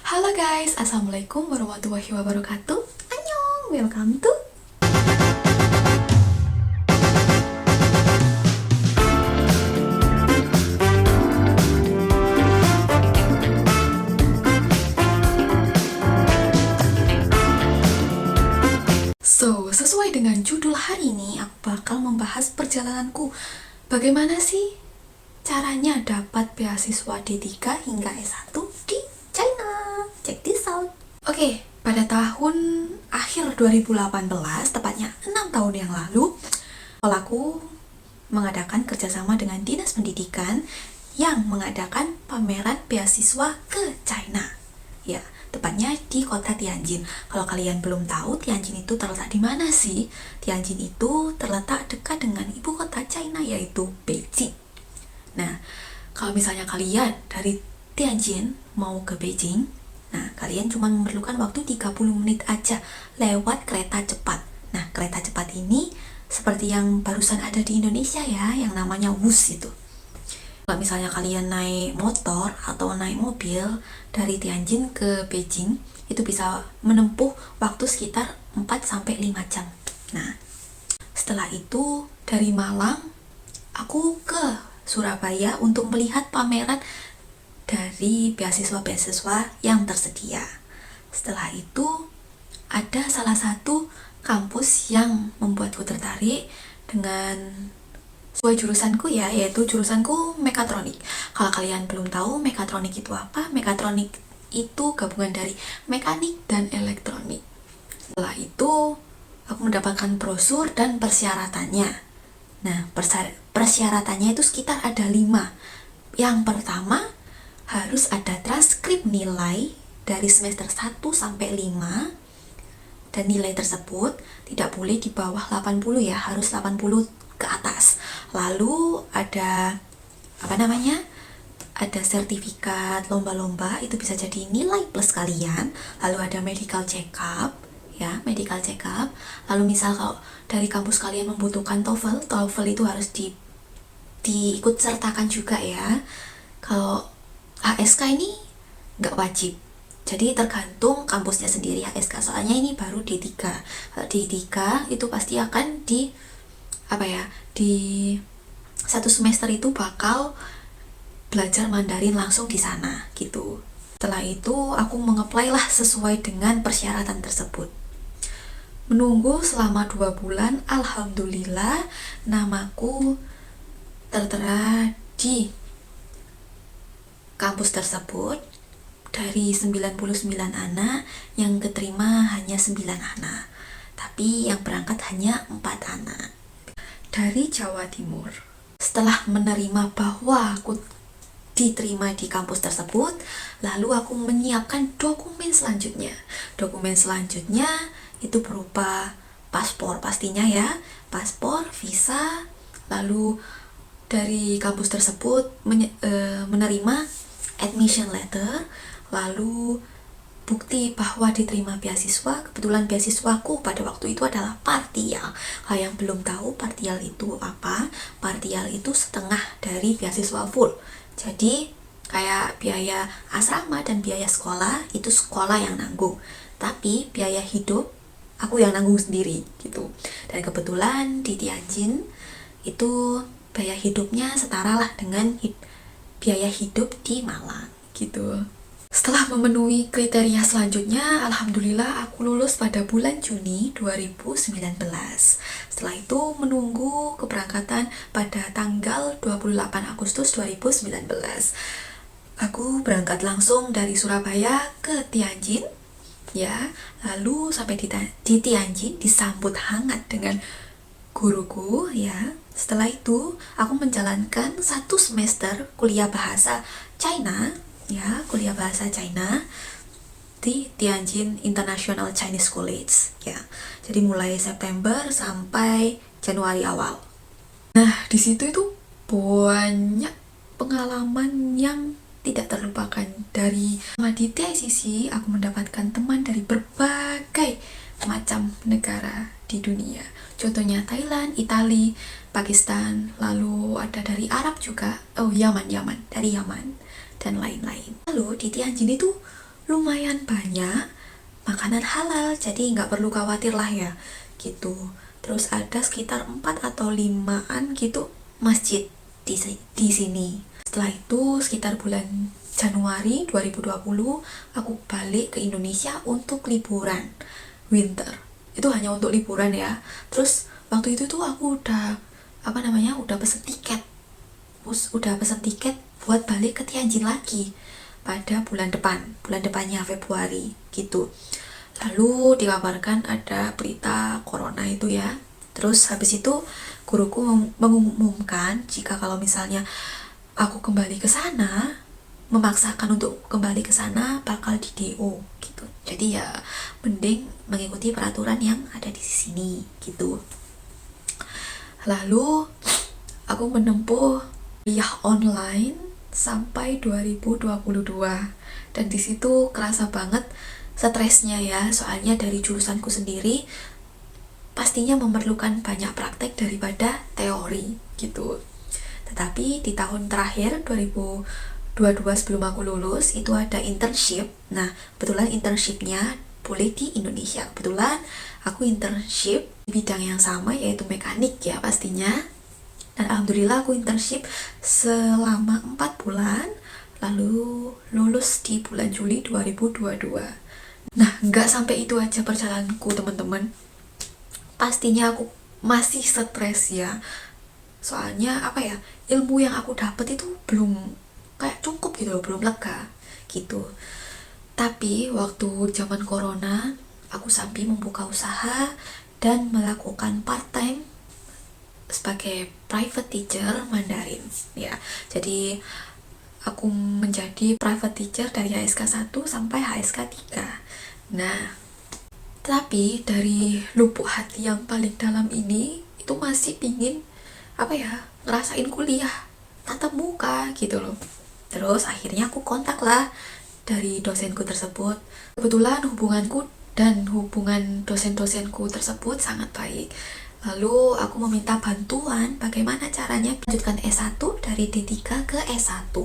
Halo guys, Assalamualaikum warahmatullahi wabarakatuh. Annyeong, welcome to sesuai dengan judul hari ini, aku bakal membahas perjalananku. Bagaimana sih caranya dapat beasiswa D3 hingga S1 di China? Check this out. Oke, pada tahun akhir 2018, tepatnya 6 tahun yang lalu, sekolahku mengadakan kerjasama dengan Dinas Pendidikan yang mengadakan pameran beasiswa ke China. Ya, tepatnya di kota Tianjin. Kalau kalian belum tahu, Tianjin itu terletak di mana sih? Tianjin itu terletak dekat dengan ibu kota China, yaitu Beijing. Nah, kalau misalnya kalian dari Tianjin mau ke Beijing, nah kalian cuma memerlukan waktu 30 menit aja lewat kereta cepat. Nah, kereta cepat ini seperti yang barusan ada di Indonesia ya, yang namanya WUS itu. Kalau misalnya kalian naik motor atau naik mobil dari Tianjin ke Beijing, itu bisa menempuh waktu sekitar 4-5 jam. Nah, setelah itu dari Malang, aku ke Surabaya untuk melihat pameran dari beasiswa-beasiswa yang tersedia. Setelah itu, ada salah satu kampus yang membuatku tertarik dengan sesuai jurusanku ya, yaitu jurusanku mekatronik. Kalau kalian belum tahu mekatronik itu apa, mekatronik itu gabungan dari mekanik dan elektronik. Setelah itu, aku mendapatkan brosur dan persyaratannya. Nah, persyaratannya itu sekitar ada 5. Yang pertama, harus ada transkrip nilai dari semester 1 sampai 5, dan nilai tersebut tidak boleh di bawah 80 ya, harus 80 ke atas. Lalu ada ada sertifikat lomba-lomba, itu bisa jadi nilai plus kalian. Lalu ada medical check up ya, medical check up. Lalu misal kalau dari kampus kalian membutuhkan TOEFL itu harus diikut sertakan juga ya. Kalau HSK ini nggak wajib, jadi tergantung kampusnya sendiri HSK, soalnya ini baru D3. D3 itu pasti akan di satu semester itu bakal belajar Mandarin langsung di sana gitu. Setelah itu aku mengapply lah sesuai dengan persyaratan tersebut. Menunggu selama 2 bulan, alhamdulillah namaku tertera di kampus tersebut. Dari 99 anak, yang keterima hanya 9 anak, tapi yang berangkat hanya 4 anak dari Jawa Timur. Setelah menerima bahwa aku diterima di kampus tersebut, lalu aku menyiapkan dokumen selanjutnya. Dokumen selanjutnya itu berupa paspor pastinya ya, paspor, visa. Lalu dari kampus tersebut menerima admission letter, lalu bukti bahwa diterima beasiswa. Kebetulan beasiswaku pada waktu itu adalah partial. Kalau yang belum tahu partial itu apa, partial itu setengah dari beasiswa full. Jadi kayak biaya asrama dan biaya sekolah itu sekolah yang nanggung, tapi biaya hidup aku yang nanggung sendiri gitu. Dan kebetulan di Tianjin itu biaya hidupnya setara lah dengan biaya hidup di Malang gitu. Setelah memenuhi kriteria selanjutnya, alhamdulillah aku lulus pada bulan Juni 2019. Setelah itu menunggu keberangkatan pada tanggal 28 Agustus 2019. Aku berangkat langsung dari Surabaya ke Tianjin ya. Lalu sampai di Tianjin disambut hangat dengan guruku ya. Setelah itu aku menjalankan 1 semester kuliah bahasa China ya, kuliah bahasa China di Tianjin International Chinese College ya. Jadi mulai September sampai Januari awal. Nah, di situ itu banyak pengalaman yang tidak terlupakan. Di TICC aku mendapatkan teman dari berbagai macam negara di dunia. Contohnya Thailand, Italia, Pakistan, lalu ada dari Arab juga. Yaman, dari Yaman dan lain-lain. Lalu di Tianjin itu lumayan banyak makanan halal, jadi nggak perlu khawatir lah ya gitu. Terus ada sekitar 4 atau 5-an gitu masjid di sini. Setelah itu sekitar bulan Januari 2020 aku balik ke Indonesia untuk liburan winter. Itu hanya untuk liburan ya. Terus waktu itu tuh aku udah pesen tiket. Udah pesen tiket buat balik ke Tianjin lagi pada bulan depannya Februari gitu. Lalu dikabarkan ada berita corona itu ya. Terus habis itu guruku mengumumkan jika kalau misalnya aku kembali ke sana, memaksakan untuk kembali ke sana bakal di DO gitu. Jadi ya mending mengikuti peraturan yang ada di sini gitu. Lalu aku menempuh kuliah online sampai 2022 dan di situ kerasa banget stresnya ya, soalnya dari jurusanku sendiri pastinya memerlukan banyak praktek daripada teori gitu. Tetapi di tahun terakhir 2022 sebelum aku lulus itu ada internship. Nah kebetulan internshipnya boleh di Indonesia. Kebetulan aku internship di bidang yang sama yaitu mekanik ya pastinya. Dan alhamdulillah aku internship selama 4 bulan, lalu lulus di bulan Juli 2022. Nah, nggak sampai itu aja perjalananku teman-teman. Pastinya aku masih stres ya. Soalnya ilmu yang aku dapat itu belum kayak cukup gitu loh, belum lega gitu. Tapi waktu zaman corona, aku sambil membuka usaha dan melakukan part-time sebagai private teacher Mandarin ya. Jadi aku menjadi private teacher dari HSK 1 sampai HSK 3. Nah, tapi dari lubuk hati yang paling dalam ini itu masih pingin ngerasain kuliah tatap muka gitu loh. Terus akhirnya aku kontak lah dari dosenku tersebut. Kebetulan hubunganku dan hubungan dosen-dosenku tersebut sangat baik. Lalu aku meminta bantuan bagaimana caranya melanjutkan S1 dari D3 ke S1.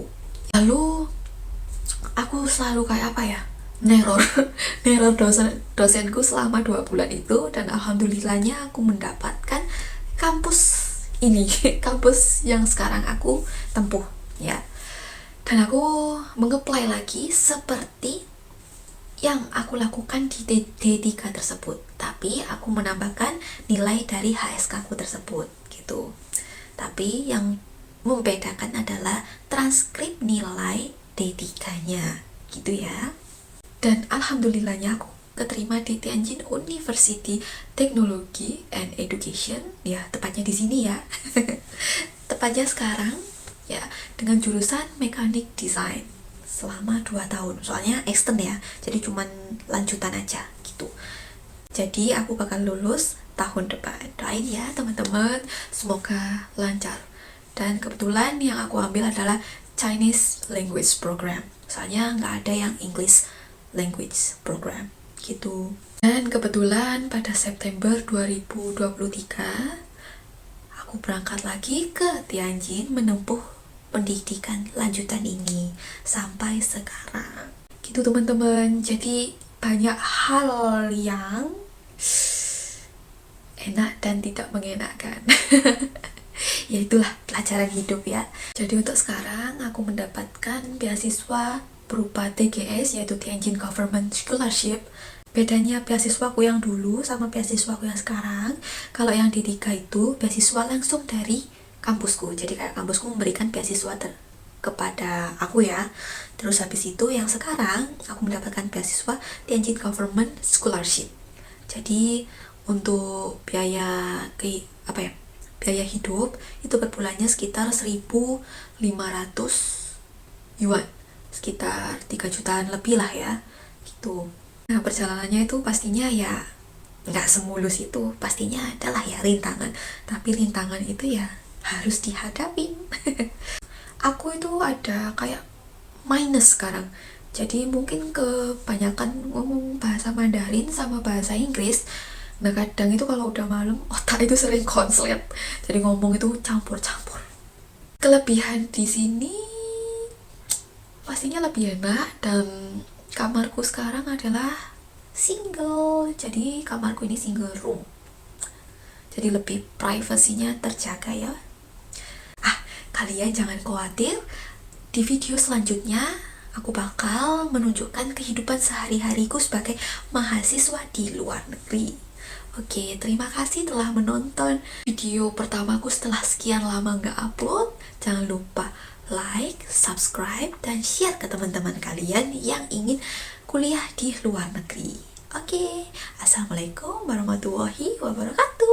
Lalu aku selalu neror dosenku selama 2 bulan itu, dan alhamdulillahnya aku mendapatkan kampus ini kampus yang sekarang aku tempuh ya. Dan aku mengapply lagi seperti yang aku lakukan di D3 tersebut, tapi aku menambahkan nilai dari HSK ku tersebut gitu. Tapi yang membedakan adalah transkrip nilai D3-nya gitu ya. Dan alhamdulillahnya aku keterima di Tianjin University Technology and Education ya, tepatnya di sini ya. Tepatnya sekarang ya, dengan jurusan mekanik desain selama 2 tahun. Soalnya extend ya, jadi cuman lanjutan aja gitu. Jadi aku bakal lulus tahun depan. Doain ya teman-teman, semoga lancar. Dan kebetulan yang aku ambil adalah Chinese Language Program. Soalnya nggak ada yang English Language Program gitu. Dan kebetulan pada September 2023 aku berangkat lagi ke Tianjin menempuh pendidikan lanjutan ini sampai sekarang gitu teman-teman. Jadi banyak hal yang enak dan tidak mengenakan. Ya itulah pelajaran hidup ya. Jadi untuk sekarang aku mendapatkan beasiswa berupa TGS yaitu Tianjin Government Scholarship. Bedanya beasiswaku yang dulu sama beasiswaku yang sekarang, kalau yang D3 itu beasiswa langsung dari kampusku. Jadi kayak kampusku memberikan beasiswa kepada aku ya. Terus habis itu yang sekarang aku mendapatkan beasiswa Tianjin Government Scholarship. Jadi untuk biaya biaya hidup itu per bulannya sekitar 1.500 yuan, sekitar 3 jutaan lebih lah ya gitu. Nah perjalanannya itu pastinya ya nggak semulus itu, pastinya adalah ya rintangan, tapi rintangan itu ya harus dihadapin. Aku itu ada kayak minus sekarang, jadi mungkin kebanyakan ngomong bahasa Mandarin sama bahasa Inggris. Nah kadang itu kalau udah malam otak itu sering konslet, jadi ngomong itu campur-campur. Kelebihan di sini pastinya lebih enak dan kamarku sekarang adalah single, jadi kamarku ini single room, jadi lebih privasinya terjaga ya. Kalian jangan khawatir, di video selanjutnya aku bakal menunjukkan kehidupan sehari-hariku sebagai mahasiswa di luar negeri. Oke, terima kasih telah menonton video pertamaku setelah sekian lama nggak upload. Jangan lupa like, subscribe, dan share ke teman-teman kalian yang ingin kuliah di luar negeri. Oke, assalamualaikum warahmatullahi wabarakatuh.